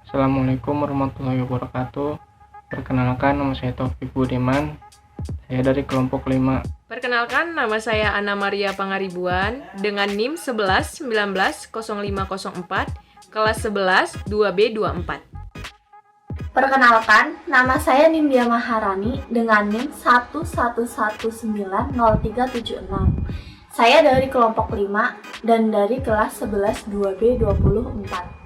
Assalamualaikum warahmatullahi wabarakatuh. Perkenalkan, nama saya Taufik Budiman. Saya dari kelompok 5. Perkenalkan, nama saya Ana Maria Pangaribuan dengan NIM 11190504, kelas 11 2B24. Perkenalkan, nama saya Nindya Maharani dengan NIM 11190376. Saya dari kelompok 5 dan dari kelas 11 2B24.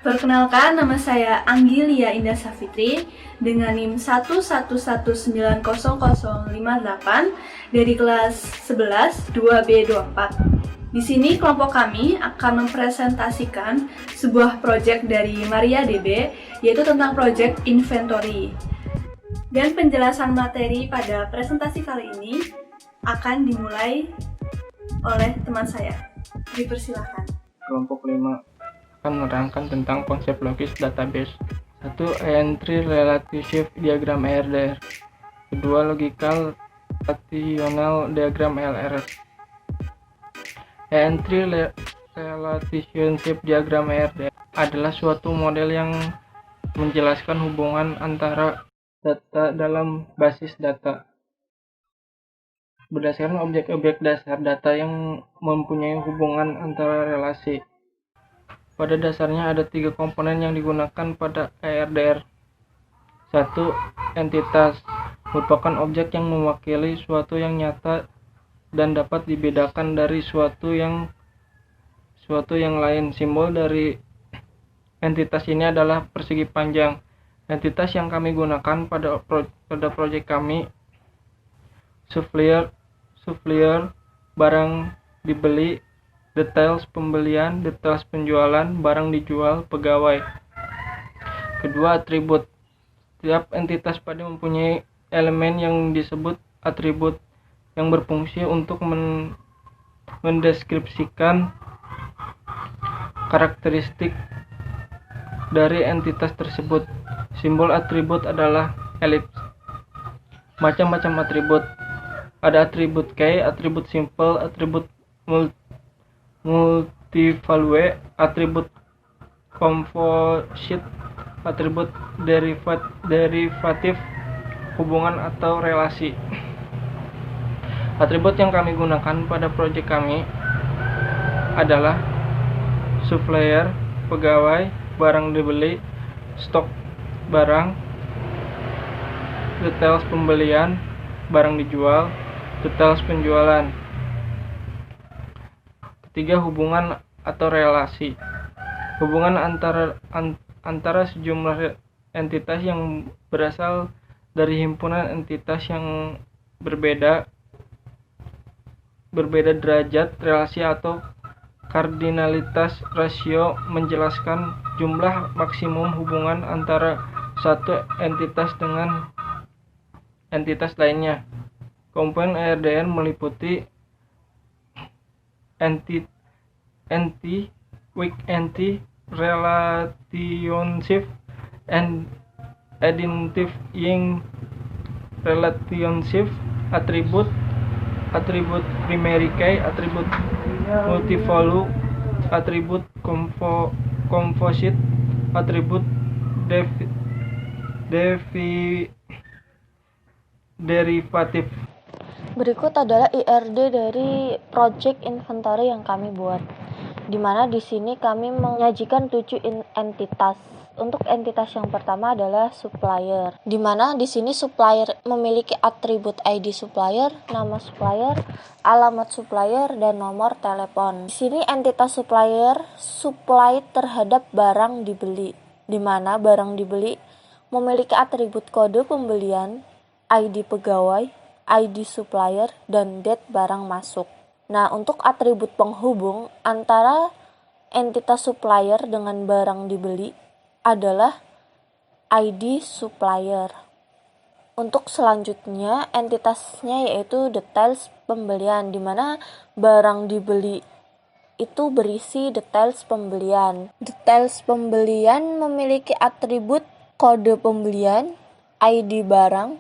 Perkenalkan, nama saya Anggilia Indah Safitri dengan NIM 11190058 dari kelas 11 2B24. Di sini kelompok kami akan mempresentasikan sebuah proyek dari Maria DB, yaitu tentang proyek inventory. Dan penjelasan materi pada presentasi kali ini akan dimulai oleh teman saya. Dipersilakan. Kelompok 5 akan menerangkan tentang konsep logis database. 1. Entry Relationship Diagram ERDR. 2. Logical Relational Diagram LRS. Entry Relationship Diagram ERDR adalah suatu model yang menjelaskan hubungan antara data dalam basis data berdasarkan objek-objek dasar data yang mempunyai hubungan antara relasi. Pada dasarnya ada 3 komponen yang digunakan pada ERDR. 1. Entitas merupakan objek yang mewakili suatu yang nyata dan dapat dibedakan dari suatu yang lain. Simbol dari entitas ini adalah persegi panjang. Entitas yang kami gunakan pada proyek kami: supplier, barang dibeli, details pembelian, details penjualan, barang dijual, pegawai. Kedua, atribut. Setiap entitas pada mempunyai elemen yang disebut atribut yang berfungsi untuk mendeskripsikan karakteristik dari entitas tersebut. Simbol atribut adalah elips. Macam-macam atribut. Ada atribut key, atribut simple, atribut multivalue, atribut composite, atribut derivatif, hubungan atau relasi. Atribut yang kami gunakan pada proyek kami adalah supplier, pegawai, barang dibeli, stok barang, details pembelian, barang dijual, details penjualan. Ketiga, hubungan atau relasi. Hubungan antara sejumlah entitas yang berasal dari himpunan entitas yang berbeda derajat. Relasi atau kardinalitas rasio menjelaskan jumlah maksimum hubungan antara satu entitas dengan entitas lainnya. Komponen ERDR meliputi weak entity, relationship, and identifying relationship, atribut primary key, atribut multivalue, atribut composite, atribut derivatif. Berikut adalah IRD dari project inventory yang kami buat. Di mana di sini kami menyajikan 7 entitas. Untuk entitas yang pertama adalah supplier. Di mana di sini supplier memiliki atribut ID supplier, nama supplier, alamat supplier, dan nomor telepon. Di sini entitas supplier supply terhadap barang dibeli. Di mana barang dibeli memiliki atribut kode pembelian, ID pegawai, ID supplier, dan date barang masuk. Nah, untuk atribut penghubung antara entitas supplier dengan barang dibeli adalah ID supplier. Untuk selanjutnya, entitasnya yaitu details pembelian, di mana barang dibeli itu berisi details pembelian. Details pembelian memiliki atribut kode pembelian, ID barang,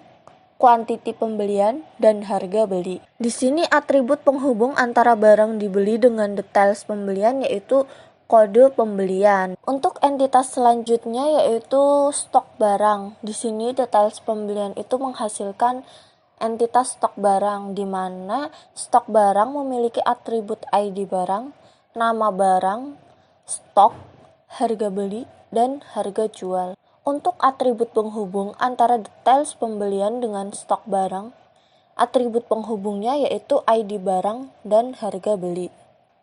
kuantiti pembelian, dan harga beli. Di sini atribut penghubung antara barang dibeli dengan details pembelian yaitu kode pembelian. Untuk entitas selanjutnya yaitu stok barang. Di sini details pembelian itu menghasilkan entitas stok barang, di mana stok barang memiliki atribut ID barang, nama barang, stok, harga beli, dan harga jual. Untuk atribut penghubung antara details pembelian dengan stok barang, atribut penghubungnya yaitu ID barang dan harga beli.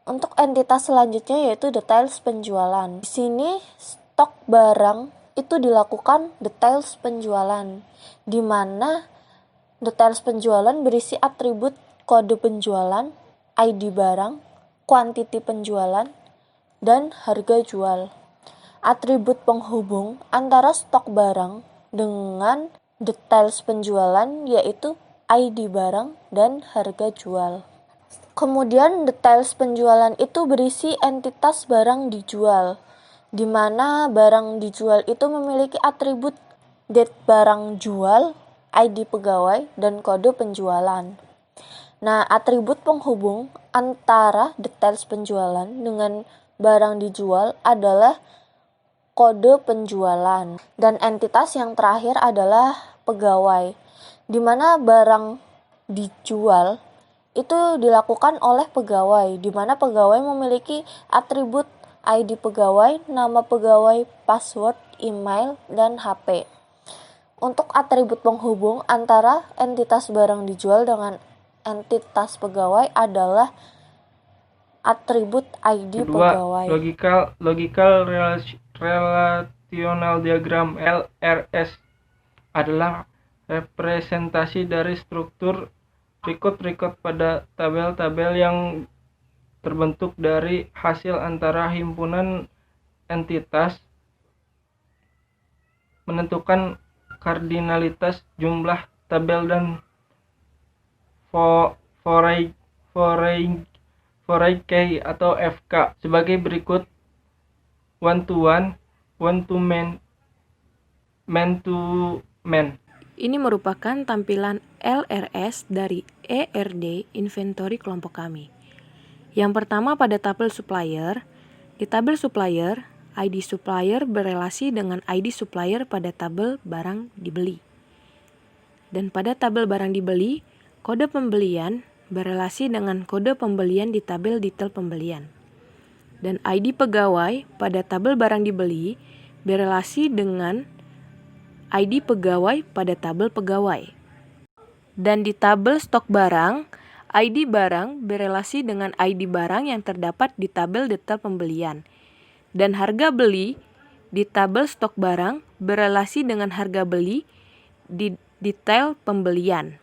Untuk entitas selanjutnya yaitu details penjualan. Di sini stok barang itu dilakukan details penjualan, di mana details penjualan berisi atribut kode penjualan, ID barang, kuantiti penjualan, dan harga jual. Atribut penghubung antara stok barang dengan details penjualan yaitu ID barang dan harga jual. Kemudian details penjualan itu berisi entitas barang dijual, di mana barang dijual itu memiliki atribut date barang jual, ID pegawai, dan kode penjualan. Nah, atribut penghubung antara details penjualan dengan barang dijual adalah kode penjualan. Dan entitas yang terakhir adalah pegawai, di mana barang dijual itu dilakukan oleh pegawai, di mana pegawai memiliki atribut ID pegawai, nama pegawai, password, email, dan HP. Untuk atribut penghubung antara entitas barang dijual dengan entitas pegawai adalah atribut ID Kedua, pegawai. logical relational diagram LRS adalah representasi dari struktur record pada tabel-tabel yang terbentuk dari hasil antara himpunan entitas, menentukan kardinalitas jumlah tabel dan Fourier key atau FK sebagai berikut: one to one to man to man. Ini merupakan tampilan LRS dari ERD inventory kelompok kami. Yang pertama pada tabel supplier. Di tabel supplier, ID supplier berelasi dengan ID supplier pada tabel barang dibeli. Dan pada tabel barang dibeli, kode pembelian berelasi dengan kode pembelian di tabel detail pembelian. Dan ID pegawai pada tabel barang dibeli berelasi dengan ID pegawai pada tabel pegawai. Dan di tabel stok barang, ID barang berelasi dengan ID barang yang terdapat di tabel detail pembelian. Dan harga beli di tabel stok barang berelasi dengan harga beli di detail pembelian.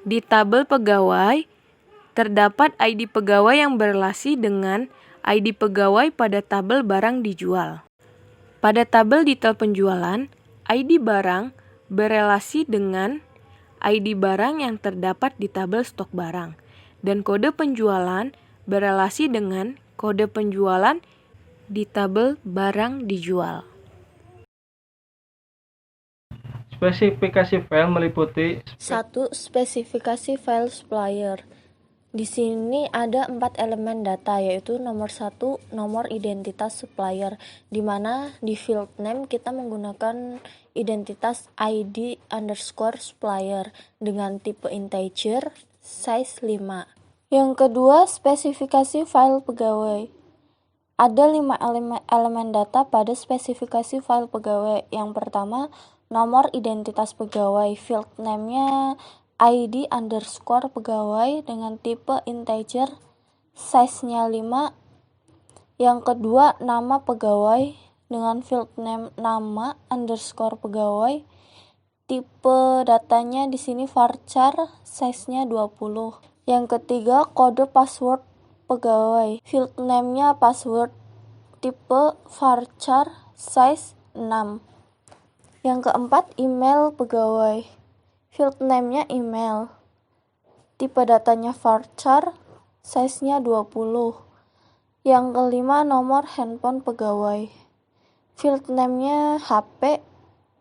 Di tabel pegawai, terdapat ID pegawai yang berelasi dengan ID pegawai pada tabel barang dijual. Pada tabel detail penjualan, ID barang berelasi dengan ID barang yang terdapat di tabel stok barang, dan kode penjualan berelasi dengan kode penjualan di tabel barang dijual. Spesifikasi file meliputi 1. Spesifikasi file supplier. Di sini ada 4 elemen data, yaitu nomor 1, nomor identitas supplier, di mana di field name kita menggunakan identitas ID underscore supplier dengan tipe integer, size 5. Yang kedua, spesifikasi file pegawai. Ada 5 elemen data pada spesifikasi file pegawai. Yang pertama, nomor identitas pegawai, field name-nya ID underscore pegawai dengan tipe integer, size-nya 5. Yang kedua, nama pegawai dengan field name nama underscore pegawai, tipe datanya di sini varchar, size-nya 20. Yang ketiga, kode password pegawai, field name-nya password, tipe varchar, size 6. Yang keempat, email pegawai, field name-nya email, tipe datanya varchar, size-nya 20. Yang kelima, nomor handphone pegawai, field name-nya HP,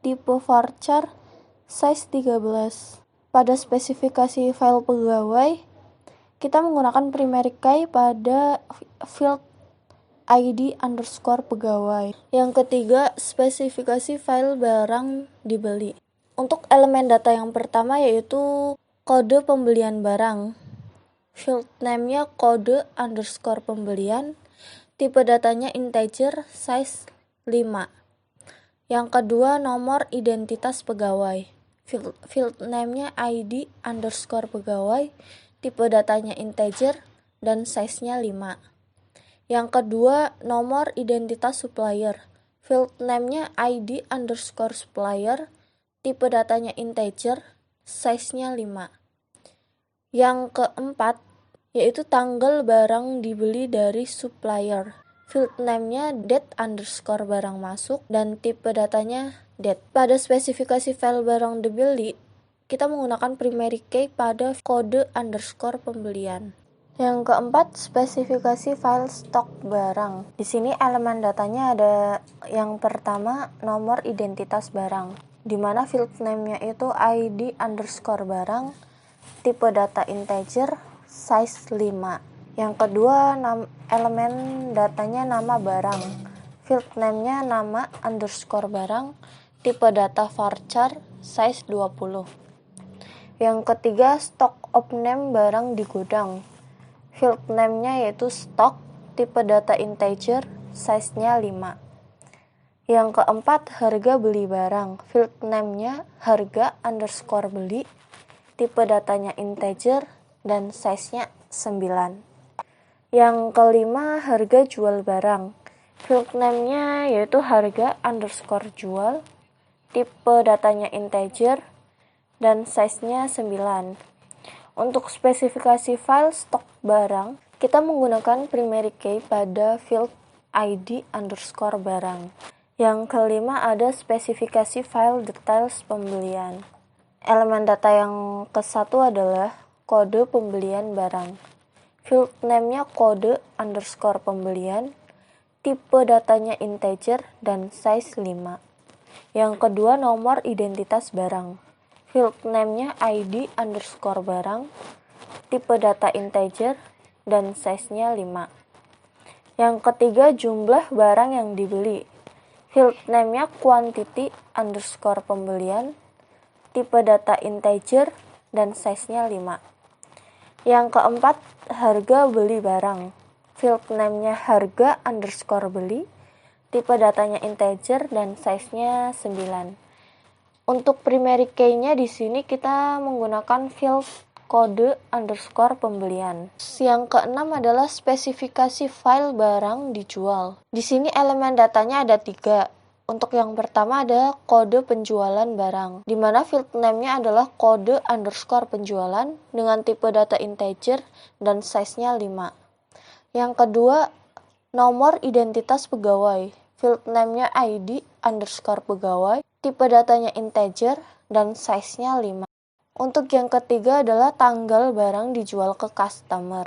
tipe varchar, size 13. Pada spesifikasi file pegawai, kita menggunakan primary key pada field ID underscore pegawai. Yang ketiga, spesifikasi file barang dibeli. Untuk elemen data yang pertama yaitu kode pembelian barang. Field name-nya kode underscore pembelian. Tipe datanya integer, size 5. Yang kedua, nomor identitas pegawai. Field name-nya ID underscore pegawai. Tipe datanya integer dan size-nya 5. Yang kedua, nomor identitas supplier. Field name-nya ID underscore supplier. Tipe datanya integer, size-nya 5. Yang keempat, yaitu tanggal barang dibeli dari supplier. Field name-nya date underscore barang masuk dan tipe datanya date. Pada spesifikasi file barang dibeli, kita menggunakan primary key pada kode underscore pembelian. Yang keempat, spesifikasi file stok barang. Di sini elemen datanya ada yang pertama nomor identitas barang, di mana field name-nya itu ID underscore barang, tipe data integer, size 5. Yang kedua, elemen datanya nama barang. Field name-nya nama underscore barang, tipe data varchar, size 20. Yang ketiga, stock of name barang di gudang. Field name-nya yaitu stock, tipe data integer, size-nya 5. Yang keempat, harga beli barang. Field name-nya harga underscore beli, tipe datanya integer, dan size-nya 9. Yang kelima, harga jual barang. Field name-nya yaitu harga underscore jual, tipe datanya integer, dan size-nya 9. Untuk spesifikasi file stok barang, kita menggunakan primary key pada field ID underscore barang. Yang kelima, ada spesifikasi file details pembelian. Elemen data yang kesatu adalah kode pembelian barang. Field name-nya kode underscore pembelian, tipe datanya integer, dan size 5. Yang kedua, nomor identitas barang. Field name-nya ID underscore barang, tipe data integer, dan size-nya 5. Yang ketiga, jumlah barang yang dibeli. Field name-nya quantity underscore pembelian, tipe data integer, dan size-nya 5. Yang keempat, harga beli barang. Field name-nya harga underscore beli, tipe datanya integer, dan size-nya 9. Untuk primary key-nya di sini kita menggunakan field kode underscore pembelian. Yang keenam adalah spesifikasi file barang dijual. Di sini elemen datanya ada 3. Untuk yang pertama ada kode penjualan barang, di mana field name-nya adalah kode underscore penjualan dengan tipe data integer dan size-nya 5. Yang kedua, nomor identitas pegawai. Field name-nya ID underscore pegawai, tipe datanya integer, dan size-nya 5. Untuk yang ketiga adalah tanggal barang dijual ke customer,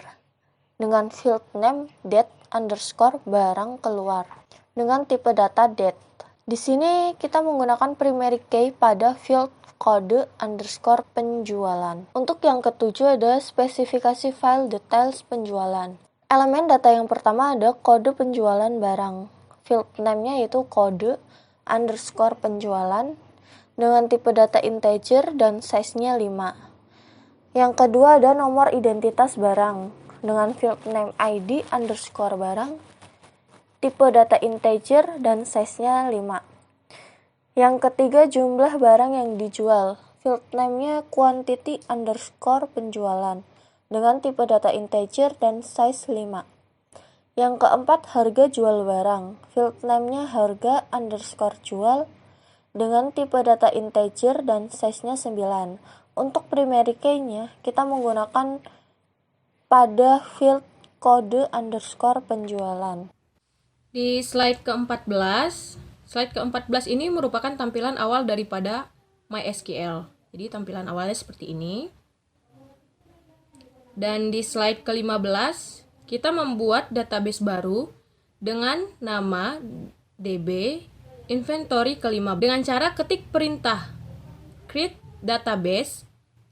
dengan field name date underscore barang keluar, dengan tipe data date. Di sini kita menggunakan primary key pada field kode underscore penjualan. Untuk yang ketujuh ada spesifikasi file details penjualan. Elemen data yang pertama ada kode penjualan barang. Field name-nya yaitu kode underscore penjualan dengan tipe data integer dan size-nya 5. Yang kedua ada nomor identitas barang dengan field name ID underscore barang, tipe data integer, dan size-nya 5. Yang ketiga, jumlah barang yang dijual. Field name-nya quantity underscore penjualan dengan tipe data integer dan size 5. Yang keempat, harga jual barang. Field name-nya harga underscore jual dengan tipe data integer dan size-nya 9. Untuk primary key-nya, kita menggunakan pada field kode underscore penjualan. Di slide ke-14 ini merupakan tampilan awal daripada MySQL. Jadi tampilan awalnya seperti ini. Dan di slide ke-15, kita membuat database baru dengan nama DB inventory ke-15 dengan cara ketik perintah create database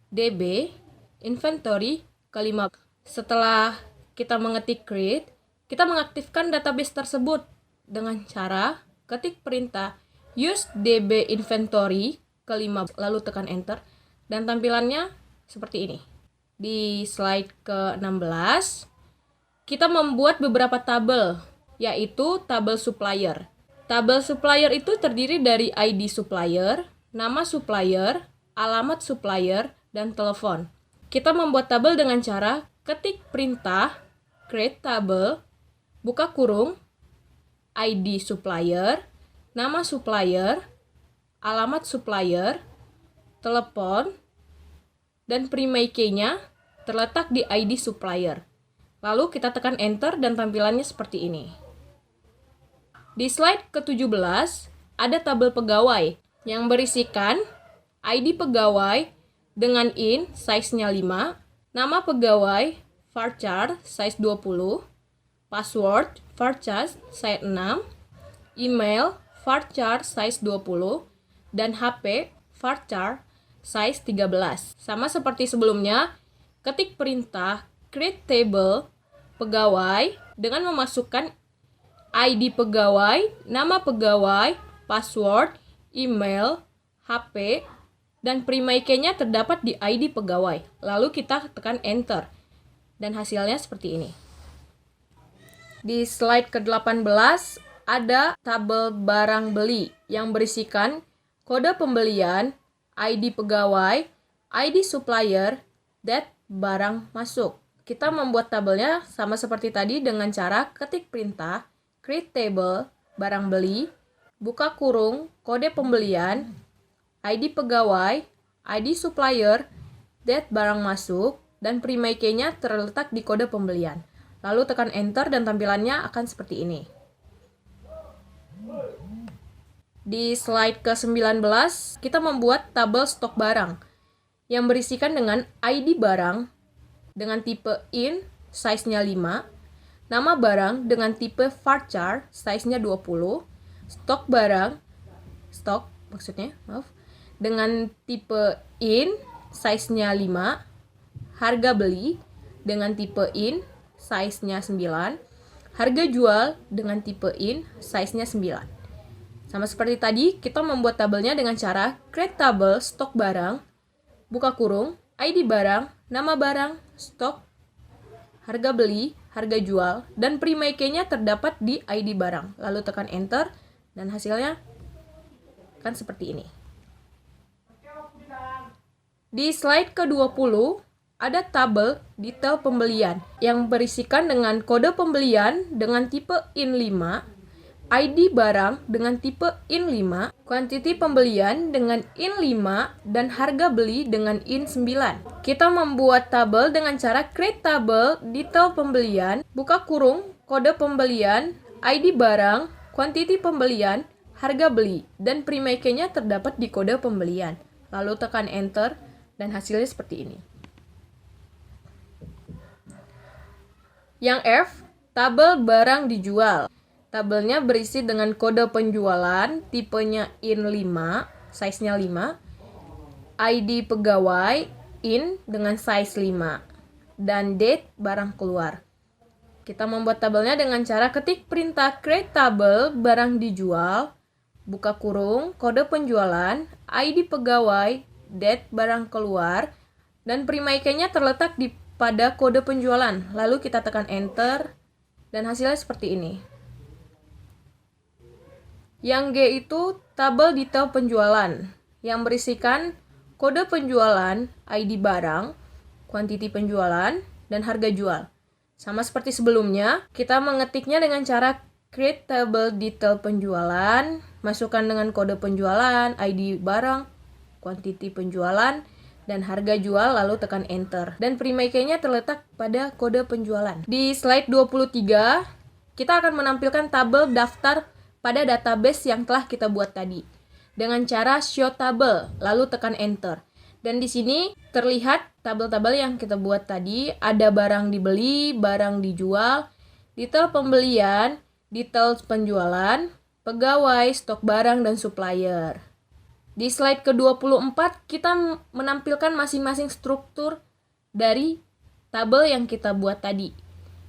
DB inventory ke-15. Setelah kita mengetik create, Kita mengaktifkan database tersebut dengan cara ketik perintah use db inventory ke-5 lalu tekan enter dan tampilannya seperti ini. Di slide ke-16 kita membuat beberapa tabel, yaitu tabel supplier. Tabel supplier itu terdiri dari ID supplier, nama supplier, alamat supplier, dan telepon. Kita membuat tabel dengan cara ketik perintah create table, buka kurung, ID supplier, nama supplier, alamat supplier, telepon, dan prima key-nya terletak di ID supplier. Lalu kita tekan enter dan tampilannya seperti ini. Di slide ke-17 ada tabel pegawai yang berisikan ID pegawai dengan in size-nya 5, nama pegawai varchar size 20, password varchar size 6, email varchar size 20, dan HP varchar size 13. Sama seperti sebelumnya, ketik perintah create table pegawai dengan memasukkan ID pegawai, nama pegawai, password, email, HP, dan prima key-nya terdapat di ID pegawai. Lalu kita tekan enter. Dan hasilnya seperti ini. Di slide ke-18 ada tabel barang beli yang berisikan kode pembelian, ID pegawai, ID supplier, date barang masuk. Kita membuat tabelnya sama seperti tadi dengan cara ketik perintah create table barang beli, buka kurung, kode pembelian, ID pegawai, ID supplier, date barang masuk, dan prima key-nya terletak di kode pembelian. Lalu tekan enter dan tampilannya akan seperti ini. Di slide ke-19, kita membuat tabel stok barang yang berisikan dengan ID barang dengan tipe in, size-nya 5, nama barang dengan tipe varchar, size-nya 20, stok dengan tipe in, size-nya 5, harga beli dengan tipe in, size-nya 9, harga jual dengan tipe in, size-nya 9. Sama seperti tadi, kita membuat tabelnya dengan cara create table stok barang, buka kurung, ID barang, nama barang, stok, harga beli, harga jual, dan prima key-nya terdapat di ID barang. Lalu tekan enter, dan hasilnya akan seperti ini. Di slide ke-20, ada tabel detail pembelian yang berisikan dengan kode pembelian dengan tipe IN5, ID barang dengan tipe IN5, kuantiti pembelian dengan IN5, dan harga beli dengan IN9. Kita membuat tabel dengan cara create tabel detail pembelian, buka kurung, kode pembelian, ID barang, kuantiti pembelian, harga beli, dan prima key-nya terdapat di kode pembelian. Lalu tekan enter, dan hasilnya seperti ini. Yang F, tabel barang dijual. Tabelnya berisi dengan kode penjualan, tipenya IN5, size-nya 5, ID pegawai, IN dengan size 5, dan date barang keluar. Kita membuat tabelnya dengan cara ketik perintah create tabel barang dijual, buka kurung, kode penjualan, ID pegawai, date barang keluar, dan prima key-nya terletak pada kode penjualan. Lalu kita tekan enter, dan hasilnya seperti ini. Yang G itu tabel detail penjualan yang berisikan kode penjualan, ID barang, kuantiti penjualan, dan harga jual. Sama seperti sebelumnya, kita mengetiknya dengan cara create table detail penjualan, masukkan dengan kode penjualan, ID barang, kuantiti penjualan, dan harga jual, lalu tekan enter. Dan prima key-nya terletak pada kode penjualan. Di slide 23, kita akan menampilkan tabel daftar pada database yang telah kita buat tadi dengan cara show table, lalu tekan enter. Dan di sini terlihat tabel-tabel yang kita buat tadi, ada barang dibeli, barang dijual, detail pembelian, detail penjualan, pegawai, stok barang, dan supplier. Di slide ke-24 kita menampilkan masing-masing struktur dari tabel yang kita buat tadi.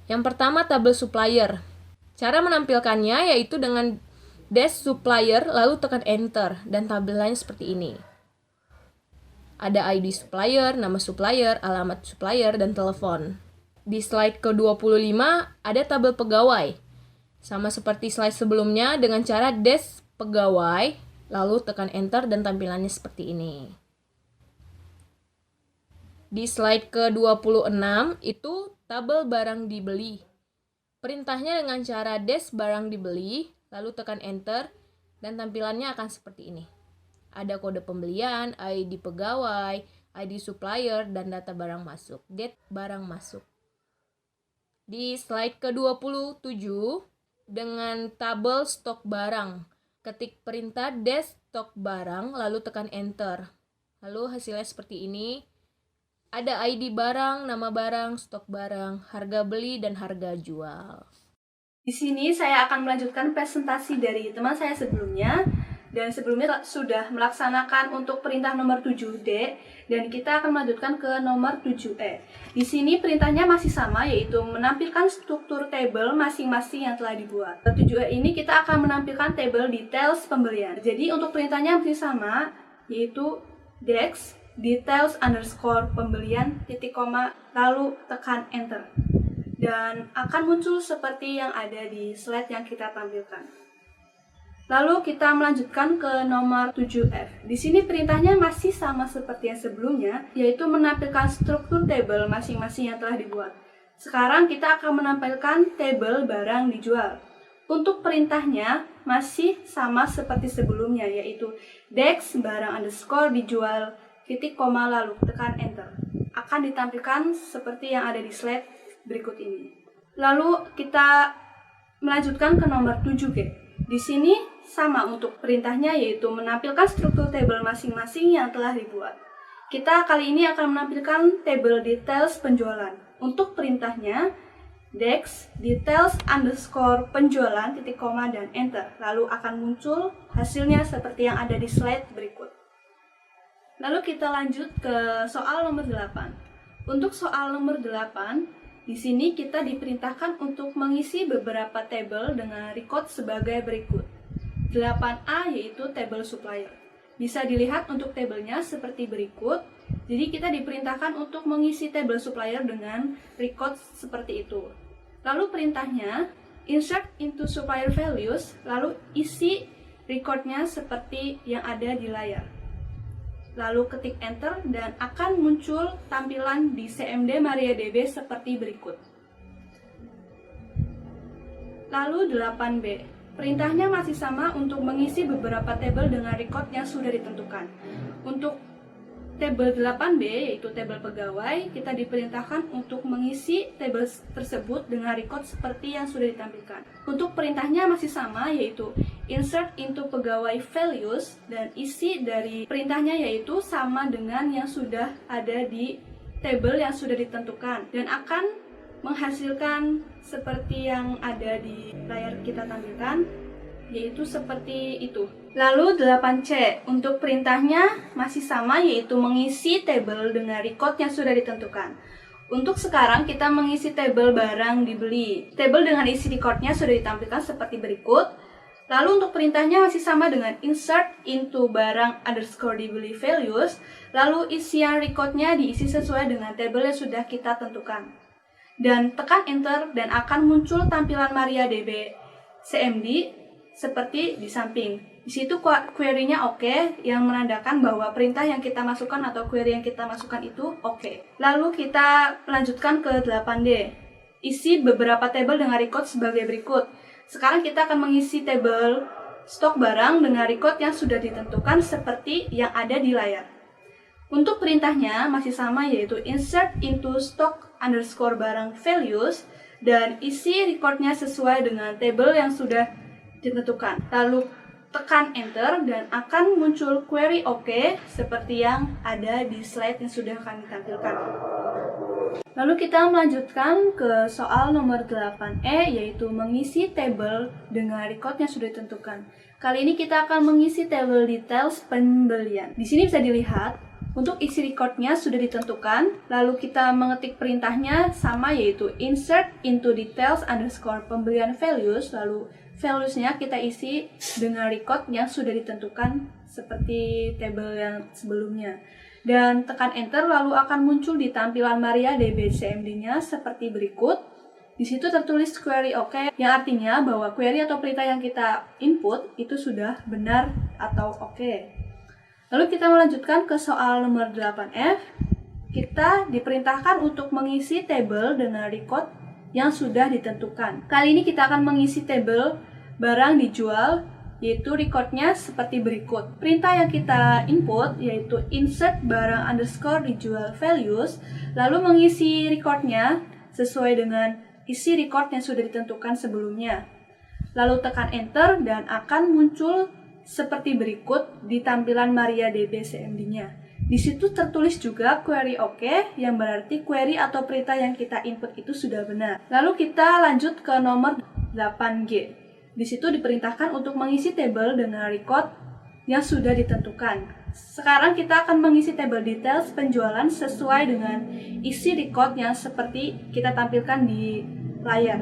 Yang pertama, tabel supplier. Cara menampilkannya yaitu dengan dash supplier lalu tekan enter dan tampilannya seperti ini. Ada ID supplier, nama supplier, alamat supplier, dan telepon. Di slide ke-25 ada tabel pegawai. Sama seperti slide sebelumnya dengan cara dash pegawai, lalu tekan enter dan tampilannya seperti ini. Di slide ke-26 itu tabel barang dibeli. Perintahnya dengan cara dash barang dibeli, lalu tekan enter dan tampilannya akan seperti ini. Ada kode pembelian, ID pegawai, ID supplier, dan data barang masuk, date barang masuk. Di slide ke-27 dengan tabel stok barang. Ketik perintah dash stok barang lalu tekan enter. Lalu hasilnya seperti ini. Ada ID barang, nama barang, stok barang, harga beli, dan harga jual. Di sini saya akan melanjutkan presentasi dari teman saya sebelumnya. Dan sebelumnya sudah melaksanakan untuk perintah nomor 7D dan kita akan melanjutkan ke nomor 7E. Di sini perintahnya masih sama, yaitu menampilkan struktur tabel masing-masing yang telah dibuat. 7E ini kita akan menampilkan tabel details pembelian. Jadi untuk perintahnya masih sama, yaitu dex details underscore pembelian titik koma lalu tekan enter. Dan akan muncul seperti yang ada di slide yang kita tampilkan. Lalu kita melanjutkan ke nomor 7F. Di sini perintahnya masih sama seperti yang sebelumnya, yaitu menampilkan struktur tabel masing-masing yang telah dibuat. Sekarang kita akan menampilkan tabel barang dijual. Untuk perintahnya masih sama seperti sebelumnya, yaitu dex barang underscore dijual titik koma lalu tekan enter. Akan ditampilkan seperti yang ada di slide berikut ini. Lalu kita melanjutkan ke nomor 7G. Di sini sama untuk perintahnya, yaitu menampilkan struktur tabel masing-masing yang telah dibuat. Kita kali ini akan menampilkan tabel details penjualan. Untuk perintahnya dex details underscore penjualan titik koma dan enter. Lalu akan muncul hasilnya seperti yang ada di slide berikut. Lalu kita lanjut ke soal nomor 8. Untuk soal nomor 8, di sini kita diperintahkan untuk mengisi beberapa tabel dengan record sebagai berikut. 8A yaitu tabel supplier. Bisa dilihat untuk tabelnya seperti berikut. Jadi kita diperintahkan untuk mengisi tabel supplier dengan record seperti itu. Lalu perintahnya insert into supplier values, lalu isi recordnya seperti yang ada di layar. Lalu ketik enter dan akan muncul tampilan di CMD MariaDB seperti berikut. Lalu 8B. Perintahnya masih sama untuk mengisi beberapa tabel dengan record yang sudah ditentukan. Untuk tabel 8B, yaitu tabel pegawai, kita diperintahkan untuk mengisi tabel tersebut dengan record seperti yang sudah ditampilkan. Untuk perintahnya masih sama, yaitu insert into pegawai values, dan isi dari perintahnya yaitu sama dengan yang sudah ada di tabel yang sudah ditentukan, dan akan menghasilkan seperti yang ada di layar kita tampilkan, yaitu seperti itu. Lalu 8C, untuk perintahnya masih sama, yaitu mengisi tabel dengan record yang sudah ditentukan. Untuk sekarang kita mengisi tabel barang dibeli. Tabel dengan isi recordnya sudah ditampilkan seperti berikut. Lalu untuk perintahnya masih sama dengan insert into barang underscore dibeli values. Lalu isian recordnya diisi sesuai dengan tabel yang sudah kita tentukan. Dan tekan enter dan akan muncul tampilan MariaDB CMD seperti di samping. Di situ query-nya oke, yang menandakan bahwa perintah yang kita masukkan atau query yang kita masukkan itu oke. Lalu kita lanjutkan ke 8D. Isi beberapa tabel dengan record sebagai berikut. Sekarang kita akan mengisi tabel stok barang dengan record yang sudah ditentukan seperti yang ada di layar. Untuk perintahnya masih sama, yaitu insert into stock underscore barang values dan isi recordnya sesuai dengan tabel yang sudah ditentukan. Lalu tekan enter dan akan muncul query OK seperti yang ada di slide yang sudah kami tampilkan. Lalu kita melanjutkan ke soal nomor 8E, yaitu mengisi tabel dengan record yang sudah ditentukan. Kali ini kita akan mengisi tabel details pembelian. Di sini bisa dilihat Untuk isi recordnya sudah ditentukan, lalu kita mengetik perintahnya sama, yaitu insert into details underscore pembelian values, lalu values-nya kita isi dengan record yang sudah ditentukan seperti tabel yang sebelumnya. Dan tekan enter, lalu akan muncul di tampilan MariaDB CMD-nya seperti berikut. Di situ tertulis query OK, yang artinya bahwa query atau perintah yang kita input itu sudah benar atau oke. Lalu kita melanjutkan ke soal nomor 8F. Kita diperintahkan untuk mengisi tabel dengan record yang sudah ditentukan. Kali ini kita akan mengisi tabel barang dijual, yaitu recordnya seperti berikut. Perintah yang kita input yaitu insert barang underscore dijual values, lalu mengisi recordnya sesuai dengan isi record yang sudah ditentukan sebelumnya. Lalu tekan enter dan akan muncul seperti berikut di tampilan MariaDB CMD-nya. Di situ tertulis juga query OK, yang berarti query atau perintah yang kita input itu sudah benar. Lalu kita lanjut ke nomor 8G. Di situ diperintahkan untuk mengisi tabel dengan record yang sudah ditentukan. Sekarang kita akan mengisi tabel details penjualan sesuai dengan isi record yang seperti kita tampilkan di layar.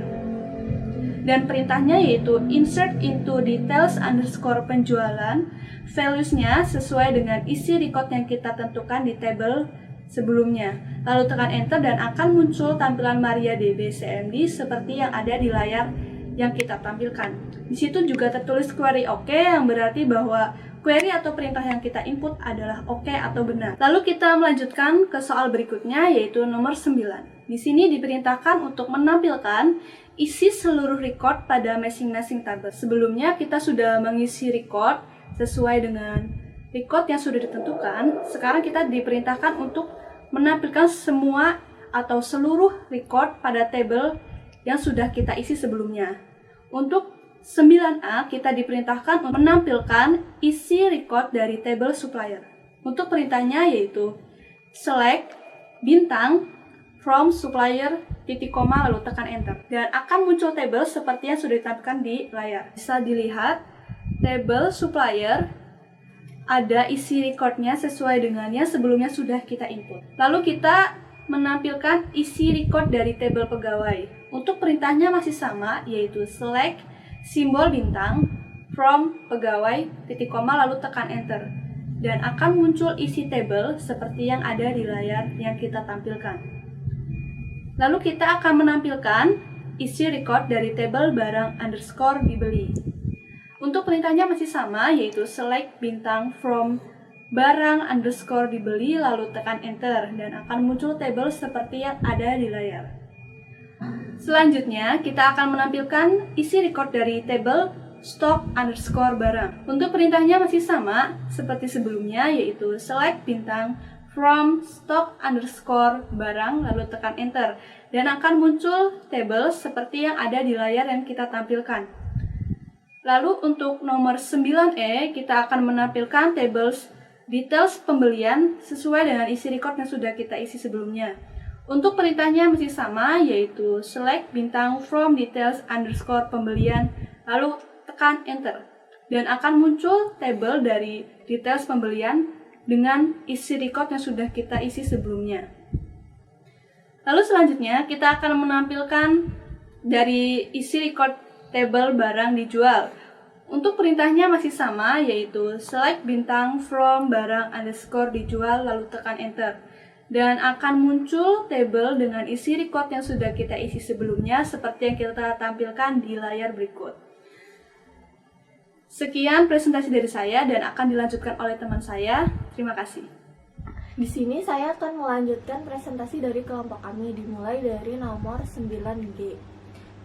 Dan perintahnya yaitu insert into details underscore penjualan, values-nya sesuai dengan isi record yang kita tentukan di tabel sebelumnya. Lalu tekan enter dan akan muncul tampilan MariaDB CMD seperti yang ada di layar yang kita tampilkan. Di situ juga tertulis query OK, yang berarti bahwa query atau perintah yang kita input adalah OK atau benar. Lalu kita melanjutkan ke soal berikutnya, yaitu nomor 9. Di sini diperintahkan untuk menampilkan isi seluruh record pada masing-masing tabel. Sebelumnya kita sudah mengisi record sesuai dengan record yang sudah ditentukan. Sekarang kita diperintahkan untuk menampilkan semua atau seluruh record pada tabel yang sudah kita isi sebelumnya. Untuk 9A kita diperintahkan untuk menampilkan isi record dari tabel supplier. Untuk perintahnya yaitu select bintang from supplier titik koma lalu tekan enter, dan akan muncul tabel seperti yang sudah ditampilkan di layar. Bisa dilihat tabel supplier ada isi recordnya sesuai dengan yang sebelumnya sudah kita input. Lalu kita menampilkan isi record dari tabel pegawai. Untuk perintahnya masih sama, yaitu select simbol bintang from pegawai titik koma lalu tekan enter, dan akan muncul isi tabel seperti yang ada di layar yang kita tampilkan. Lalu kita akan menampilkan isi record dari tabel barang underscore dibeli. Untuk perintahnya masih sama, yaitu select bintang from barang underscore dibeli lalu tekan enter, dan akan muncul tabel seperti yang ada di layar. Selanjutnya kita akan menampilkan isi record dari tabel stock underscore barang. Untuk perintahnya masih sama seperti sebelumnya, yaitu select bintang from stock underscore barang lalu tekan enter, dan akan muncul tabel seperti yang ada di layar yang kita tampilkan. Lalu untuk nomor 9E kita akan menampilkan tables details pembelian sesuai dengan isi record yang sudah kita isi sebelumnya. Untuk perintahnya masih sama, yaitu select bintang from details underscore pembelian lalu tekan enter, dan akan muncul tabel dari details pembelian dengan isi record yang sudah kita isi sebelumnya. Lalu selanjutnya kita akan menampilkan dari isi record tabel barang dijual. Untuk perintahnya masih sama, yaitu select bintang from barang underscore dijual lalu tekan enter, dan akan muncul tabel dengan isi record yang sudah kita isi sebelumnya seperti yang kita tampilkan di layar berikut. Sekian presentasi dari saya dan akan dilanjutkan oleh teman saya. Terima kasih. Di sini saya akan melanjutkan presentasi dari kelompok kami, dimulai dari nomor 9G.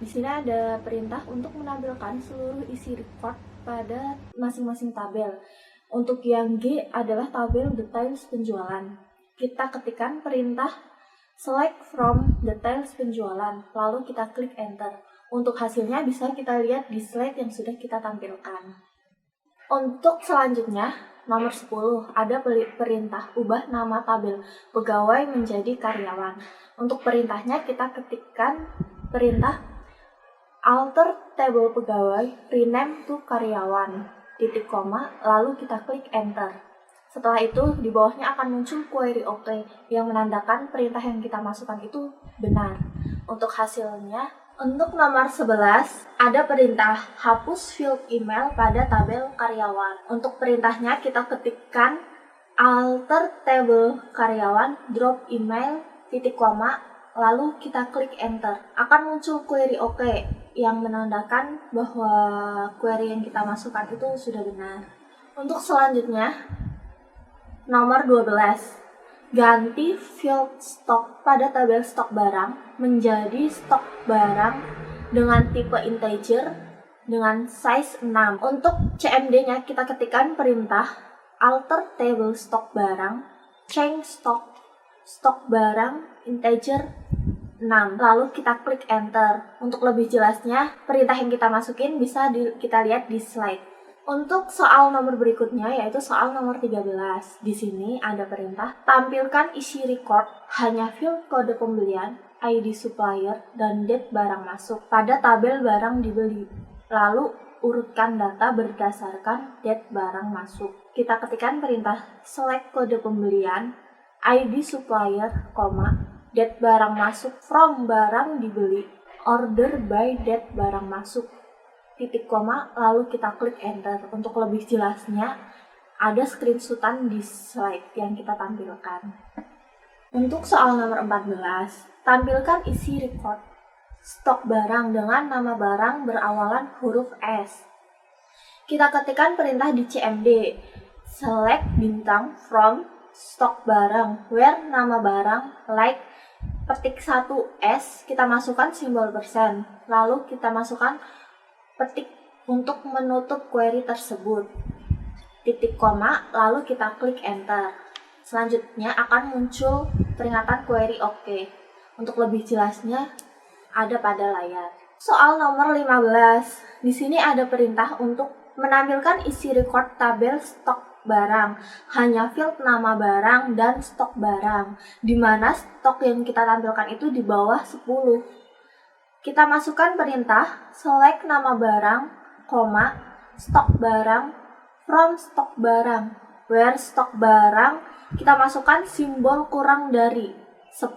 Di sini ada perintah untuk menampilkan seluruh isi record pada masing-masing tabel. Untuk yang G adalah tabel details penjualan. Kita ketikkan perintah select from details penjualan, lalu kita klik enter. Untuk hasilnya bisa kita lihat di slide yang sudah kita tampilkan. Untuk selanjutnya, nomor 10, ada perintah ubah nama tabel pegawai menjadi karyawan. Untuk perintahnya kita ketikkan perintah alter table pegawai rename to karyawan, titik koma, lalu kita klik enter. Setelah itu di bawahnya akan muncul query OK yang menandakan perintah yang kita masukkan itu benar. Untuk hasilnya, untuk nomor 11 ada perintah hapus field email pada tabel karyawan. Untuk perintahnya kita ketikkan alter table karyawan drop email titik koma lalu kita klik enter. Akan muncul query OK yang menandakan bahwa query yang kita masukkan itu sudah benar. Untuk selanjutnya nomor 12, ganti field stock pada tabel stok barang menjadi stok barang dengan tipe integer dengan size 6. Untuk CMD-nya kita ketikkan perintah alter table stok barang, change stok barang integer 6. Lalu kita klik enter. Untuk lebih jelasnya, perintah yang kita masukin bisa kita lihat di slide. Untuk soal nomor berikutnya yaitu soal nomor 13. Di sini ada perintah tampilkan isi record hanya field kode pembelian, ID supplier, dan date barang masuk pada tabel barang dibeli. Lalu urutkan data berdasarkan date barang masuk. Kita ketikkan perintah select kode pembelian, ID supplier, date barang masuk from barang dibeli, order by date barang masuk, titik koma, lalu kita klik enter. Untuk lebih jelasnya, ada screenshotan di slide yang kita tampilkan. Untuk soal nomor 14, tampilkan isi record stok barang dengan nama barang berawalan huruf S. Kita ketikkan perintah di CMD, select bintang from stok barang, where nama barang, like, petik 1S, kita masukkan simbol persen, lalu kita masukkan petik untuk menutup query tersebut, titik koma, lalu kita klik enter. Selanjutnya akan muncul peringatan query OK. Untuk lebih jelasnya ada pada layar. Soal nomor 15. Di sini ada perintah untuk menampilkan isi record tabel stok barang, hanya field nama barang dan stok barang, di mana stok yang kita tampilkan itu di bawah 10. Kita masukkan perintah select nama barang, stok barang, from stok barang, where stok barang, kita masukkan simbol kurang dari 10,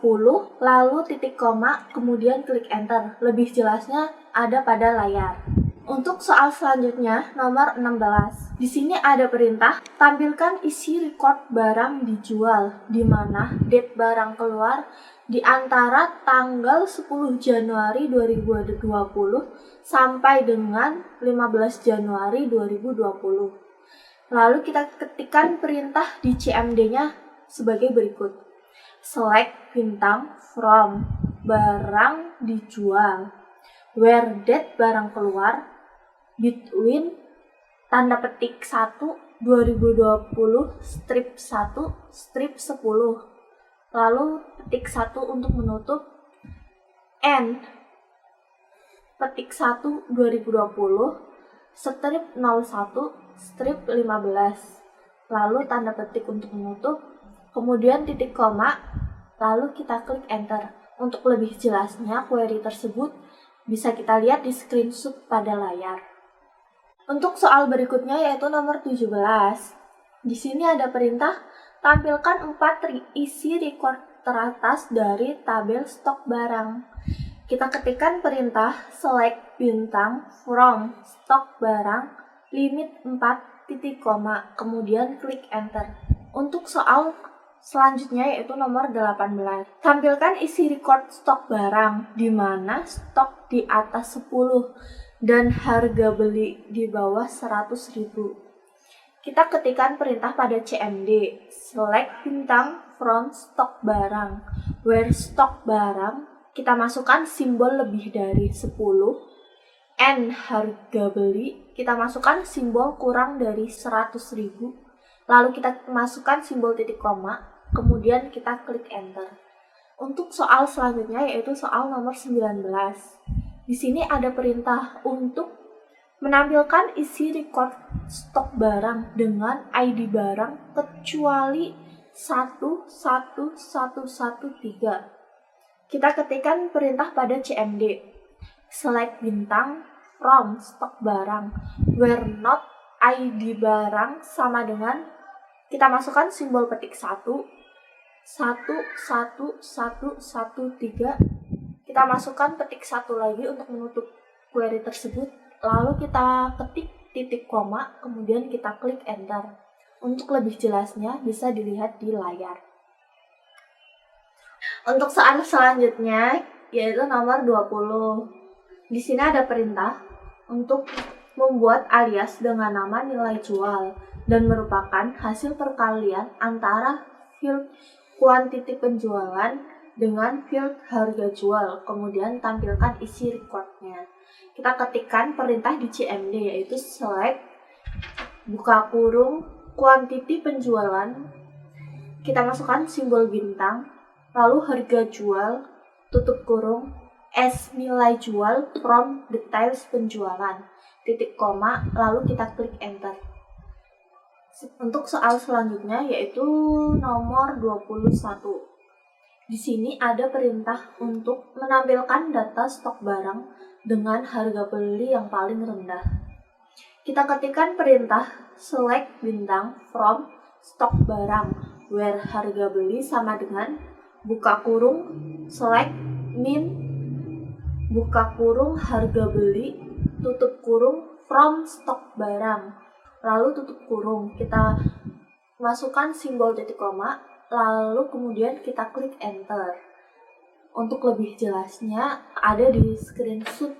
lalu titik koma, kemudian klik enter. Lebih jelasnya ada pada layar. Untuk soal selanjutnya, nomor 16. Di sini ada perintah tampilkan isi record barang dijual, di mana date barang keluar di antara tanggal 10 Januari 2020 sampai dengan 15 Januari 2020. Lalu kita ketikkan perintah di CMD-nya sebagai berikut. Select bintang from barang dijual, where date barang keluar, between tanda petik 1 2020 strip 1 strip 10. Lalu petik 1 untuk menutup, N petik 1 2020 strip 01 strip 15. Lalu tanda petik untuk menutup, kemudian titik koma, lalu kita klik enter. Untuk lebih jelasnya query tersebut bisa kita lihat di screenshot pada layar. Untuk soal berikutnya yaitu nomor 17. Di sini ada perintah tampilkan 4 isi record teratas dari tabel stok barang. Kita ketikkan perintah select bintang from stok barang limit 4 titik koma, kemudian klik enter. Untuk soal selanjutnya yaitu nomor 18. Tampilkan isi record stok barang di mana stok di atas 10 dan harga beli di bawah 100.000. Kita ketikkan perintah pada CMD, select bintang from stok barang, where stok barang, kita masukkan simbol lebih dari 10, N harga beli, kita masukkan simbol kurang dari 100.000, lalu kita masukkan simbol titik koma, kemudian kita klik enter. Untuk soal selanjutnya yaitu soal nomor 19. Di sini ada perintah untuk menampilkan isi record stok barang dengan ID barang kecuali 11113. Kita ketikkan perintah pada CMD. Select bintang from stok barang where not ID barang sama dengan Kita masukkan simbol petik 1, 1, 1, 1, 1, 3. Kita masukkan petik 1 lagi untuk menutup query tersebut. Lalu kita ketik titik koma, kemudian kita klik enter. Untuk lebih jelasnya bisa dilihat di layar. Untuk soal selanjutnya yaitu nomor 20. Di sini ada perintah untuk membuat alias dengan nama nilai jual dan merupakan hasil perkalian antara field kuantiti penjualan dengan field harga jual, kemudian tampilkan isi recordnya. Kita ketikkan perintah di CMD yaitu select buka kurung kuantiti penjualan, kita masukkan simbol bintang, lalu harga jual tutup kurung as nilai jual from details penjualan, titik koma, lalu kita klik enter. Untuk soal selanjutnya yaitu nomor 21. Di sini ada perintah untuk menampilkan data stok barang dengan harga beli yang paling rendah. Kita ketikkan perintah select bintang from stok barang where harga beli sama dengan buka kurung select min buka kurung harga beli tutup kurung from stok barang, lalu tutup kurung, kita masukkan simbol titik koma, lalu kemudian kita klik enter. Untuk lebih jelasnya ada di screenshot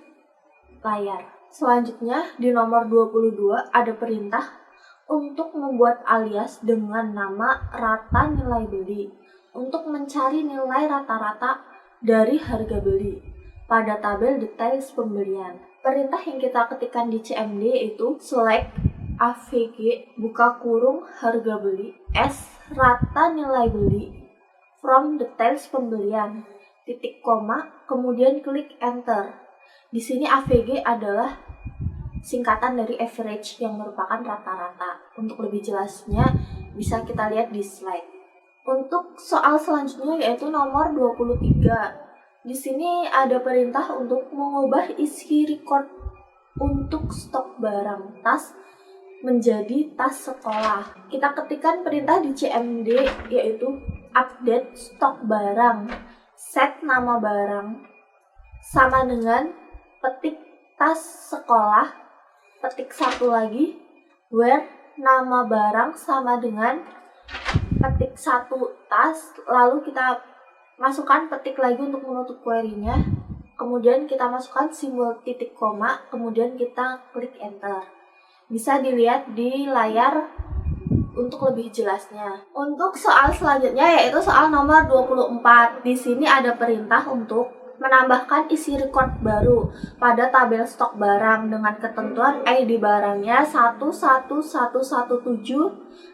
layar. Selanjutnya di nomor 22 ada perintah untuk membuat alias dengan nama rata nilai beli untuk mencari nilai rata-rata dari harga beli pada tabel details pembelian. Perintah yang kita ketikkan di CMD itu select AVG buka kurung harga beli S rata nilai beli from details pembelian titik koma, kemudian klik enter. Di sini AVG adalah singkatan dari average yang merupakan rata-rata. Untuk lebih jelasnya bisa kita lihat di slide. Untuk soal selanjutnya yaitu nomor 23. Di sini ada perintah untuk mengubah isi record untuk stok barang tas menjadi tas sekolah. Kita ketikkan perintah di CMD yaitu update stok barang, set nama barang sama dengan petik tas sekolah, petik satu lagi, where nama barang sama dengan petik satu tas, lalu kita masukkan petik lagi untuk menutup query-nya, kemudian kita masukkan simbol titik koma, kemudian kita klik enter. Bisa dilihat di layar untuk lebih jelasnya. Untuk soal selanjutnya yaitu soal nomor 24. Di sini ada perintah untuk menambahkan isi record baru pada tabel stok barang dengan ketentuan ID barangnya 11117,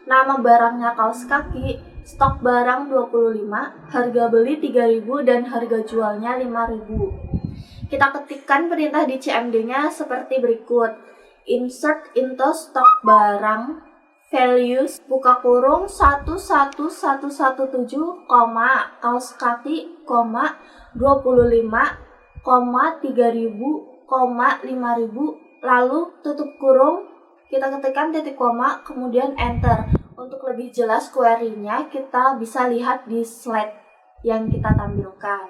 nama barangnya kaos kaki, stok barang 25, harga beli 3.000 dan harga jualnya 5.000. Kita ketikkan perintah di CMD-nya seperti berikut. Insert into stock barang values buka kurung 11117, kaos kaki, 25, 3.000, 5.000, lalu tutup kurung, kita ketikkan titik koma, kemudian enter. Untuk lebih jelas query-nya kita bisa lihat di slide yang kita tampilkan.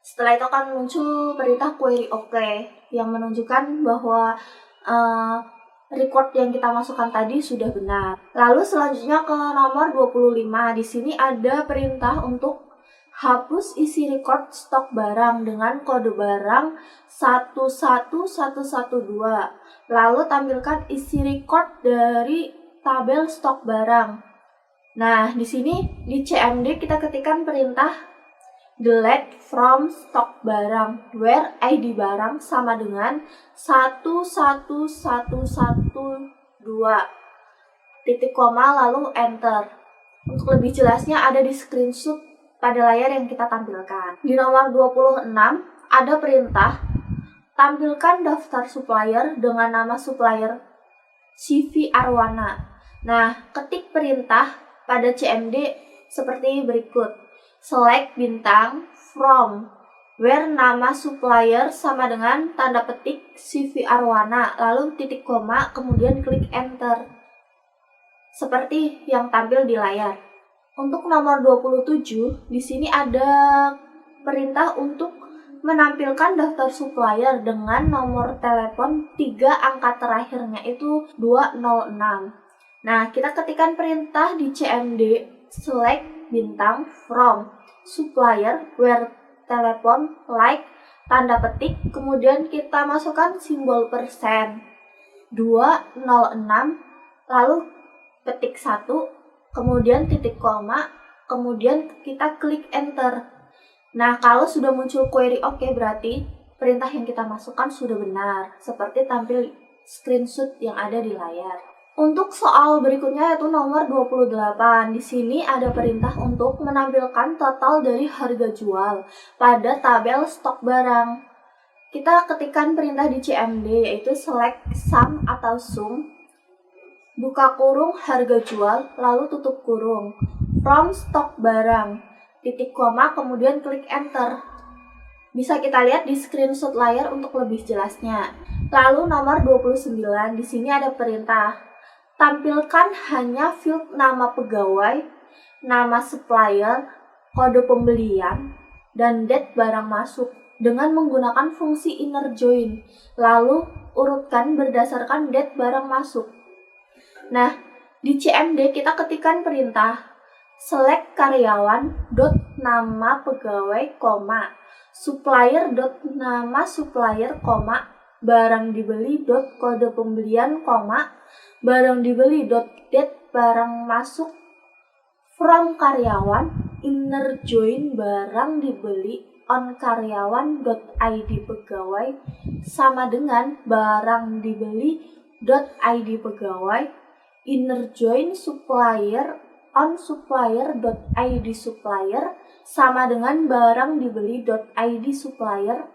Setelah itu akan muncul perintah query OK yang menunjukkan bahwa record yang kita masukkan tadi sudah benar. Lalu selanjutnya ke nomor 25. Di sini ada perintah untuk hapus isi record stok barang dengan kode barang 11112. Lalu tampilkan isi record dari tabel stok barang. Nah, di sini di CMD kita ketikkan perintah delete from stock barang where ID barang sama dengan 11112 titik koma lalu enter. Untuk lebih jelasnya ada di screenshot pada layar yang kita tampilkan. Di nomor 26 ada perintah tampilkan daftar supplier dengan nama supplier CV Arwana. Nah, ketik perintah pada CMD seperti berikut. Select bintang from where nama supplier sama dengan tanda petik CV Arwana, lalu titik koma, kemudian klik enter. seperti yang tampil di layar. Untuk nomor 27, di sini ada perintah untuk menampilkan daftar supplier dengan nomor telepon 3 angka terakhirnya itu 206. Nah, kita ketikkan perintah di CMD select bintang from supplier where telepon like tanda petik, kemudian kita masukkan simbol persen 206, lalu ketik 1, kemudian titik koma, kemudian kita klik enter. Nah, kalau sudah muncul query oke, berarti perintah yang kita masukkan sudah benar, seperti tampil screenshot yang ada di layar. Untuk soal berikutnya yaitu nomor 28. Di sini ada perintah untuk menampilkan total dari harga jual pada tabel stok barang. Kita ketikkan perintah di CMD yaitu select sum atau sum, buka kurung harga jual, lalu tutup kurung, from stok barang, titik koma, kemudian klik enter. Bisa kita lihat di screenshot layar untuk lebih jelasnya. Lalu nomor 29, di sini ada perintah tampilkan hanya field nama pegawai, nama supplier, kode pembelian, dan date barang masuk dengan menggunakan fungsi inner join. Lalu urutkan berdasarkan date barang masuk. Nah, di CMD kita ketikkan perintah select karyawan dot nama pegawai, supplier dot nama supplier, barang dibeli dot kode pembelian, barang dibeli dot date barang masuk, from karyawan inner join barang dibeli on karyawan dot id pegawai sama dengan barang dibeli dot id pegawai inner join supplier on supplier dot id supplier sama dengan barang dibeli dot id supplier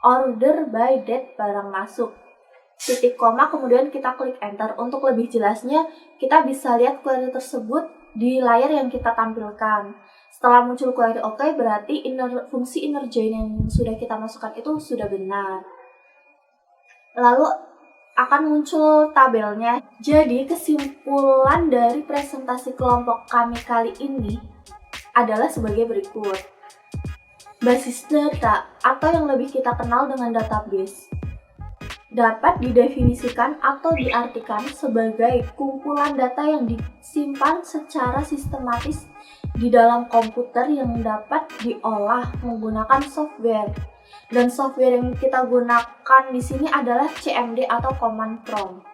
order by date barang masuk, titik koma, kemudian kita klik enter. Untuk lebih jelasnya kita bisa lihat query tersebut di layar yang kita tampilkan. Setelah muncul query oke, berarti fungsi inner join yang sudah kita masukkan itu sudah benar. Lalu akan muncul tabelnya. Jadi kesimpulan dari presentasi kelompok kami kali ini adalah sebagai berikut. Basis data atau yang lebih kita kenal dengan database dapat didefinisikan atau diartikan sebagai kumpulan data yang disimpan secara sistematis di dalam komputer yang dapat diolah menggunakan software. Dan software yang kita gunakan di sini adalah CMD atau command prompt.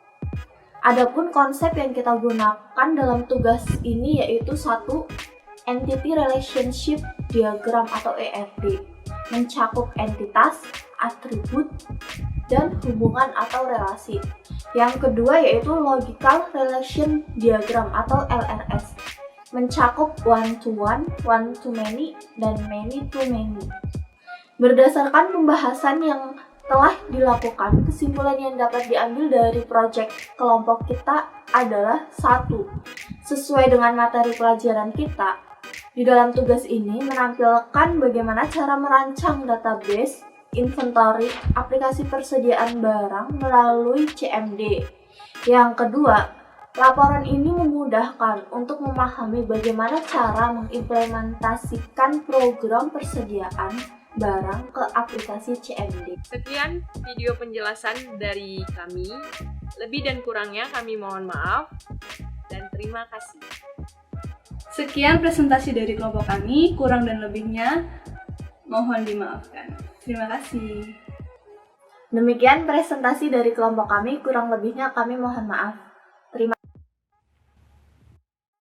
Adapun konsep yang kita gunakan dalam tugas ini yaitu 1. Entity Relationship Diagram atau ERD, mencakup entitas, atribut, dan hubungan atau relasi. Yang kedua yaitu Logical Relation Diagram atau LRS, mencakup one-to-one, one-to-many, dan many-to-many. Berdasarkan pembahasan yang telah dilakukan, kesimpulan yang dapat diambil dari proyek kelompok kita adalah 1. Sesuai dengan materi pelajaran kita, di dalam tugas ini menampilkan bagaimana cara merancang database, inventory, aplikasi persediaan barang melalui CMD. Yang kedua, laporan ini memudahkan untuk memahami bagaimana cara mengimplementasikan program persediaan barang ke aplikasi CMD. Sekian video penjelasan dari kami. Lebih dan kurangnya kami mohon maaf dan terima kasih. Sekian presentasi dari kelompok kami, kurang dan lebihnya mohon dimaafkan. Terima kasih. Demikian presentasi dari kelompok kami, kurang lebihnya kami mohon maaf.